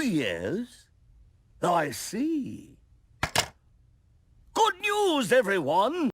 Yes, I see. Good news, everyone!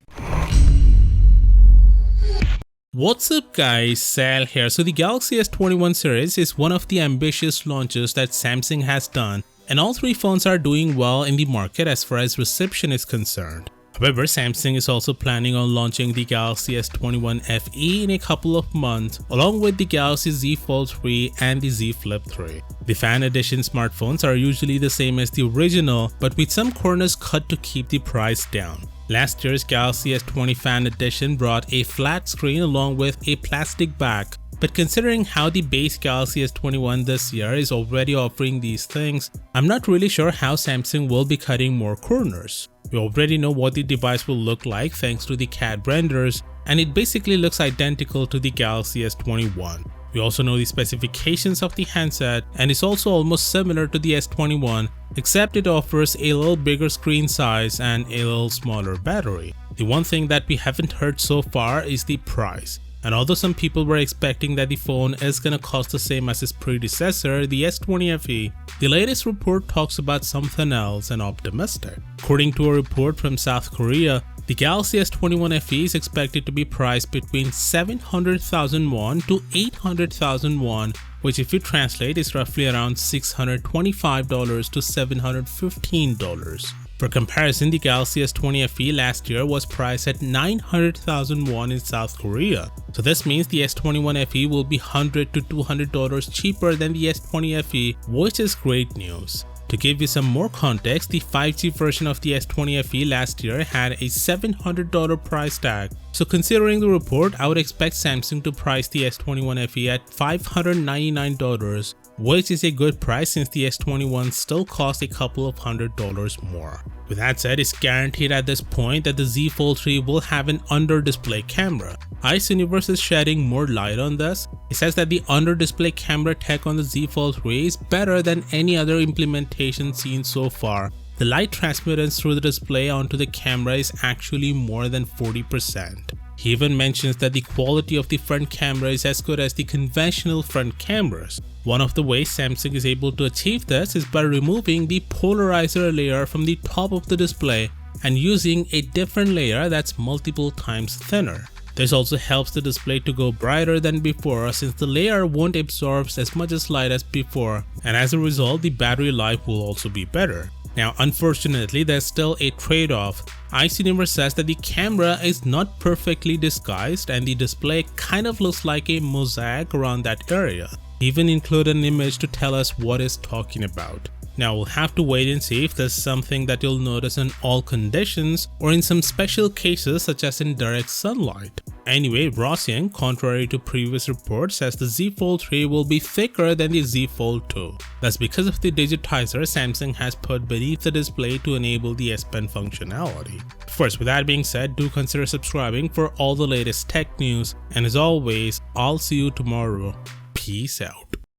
What's up guys, Sal here. So the Galaxy S21 series is one of the ambitious launches that Samsung has done, and all three phones are doing well in the market as far as reception is concerned. However, Samsung is also planning on launching the Galaxy S21 FE in a couple of months, along with the Galaxy Z Fold 3 and the Z Flip 3. The Fan Edition smartphones are usually the same as the original, but with some corners cut to keep the price down. Last year's Galaxy S20 Fan Edition brought a flat screen along with a plastic back, but considering how the base Galaxy S21 this year is already offering these things, I'm not really sure how Samsung will be cutting more corners. We already know what the device will look like thanks to the CAD renders, and it basically looks identical to the Galaxy S21. We also know the specifications of the handset, and it's also almost similar to the S21, except it offers a little bigger screen size and a little smaller battery. The one thing that we haven't heard so far is the price. And although some people were expecting that the phone is gonna cost the same as its predecessor, the S20 FE, the latest report talks about something else and optimistic. According to a report from South Korea, the Galaxy S21 FE is expected to be priced between 700,000 won to 800,000 won, which if you translate is roughly around $625 to $715. For comparison, the Galaxy S20 FE last year was priced at 900,000 won in South Korea. So this means the S21 FE will be $100 to $200 cheaper than the S20 FE, which is great news. To give you some more context, the 5G version of the S20 FE last year had a $700 price tag. So considering the report, I would expect Samsung to price the S21 FE at $599, which is a good price since the S21 still costs a couple of $100 more. With that said, it's guaranteed at this point that the Z Fold 3 will have an under-display camera. Universe is shedding more light on this. It says that the under-display camera tech on the Z Fold 3 is better than any other implementation seen so far. The light transmittance through the display onto the camera is actually more than 40%. He even mentions that the quality of the front camera is as good as the conventional front cameras. One of the ways Samsung is able to achieve this is by removing the polarizer layer from the top of the display and using a different layer that's multiple times thinner. This also helps the display to go brighter than before since the layer won't absorb as much light as before, and as a result the battery life will also be better. Now unfortunately there's still a trade-off. Universe says that the camera is not perfectly disguised and the display kind of looks like a mosaic around that area. He even included an image to tell us what it's talking about. Now we'll have to wait and see if there's something that you'll notice in all conditions or in some special cases such as in direct sunlight. Anyway, Rossian, contrary to previous reports, says the Z Fold 3 will be thicker than the Z Fold 2. That's because of the digitizer Samsung has put beneath the display to enable the S Pen functionality. First, with that being said, do consider subscribing for all the latest tech news, and as always, I'll see you tomorrow. Peace out.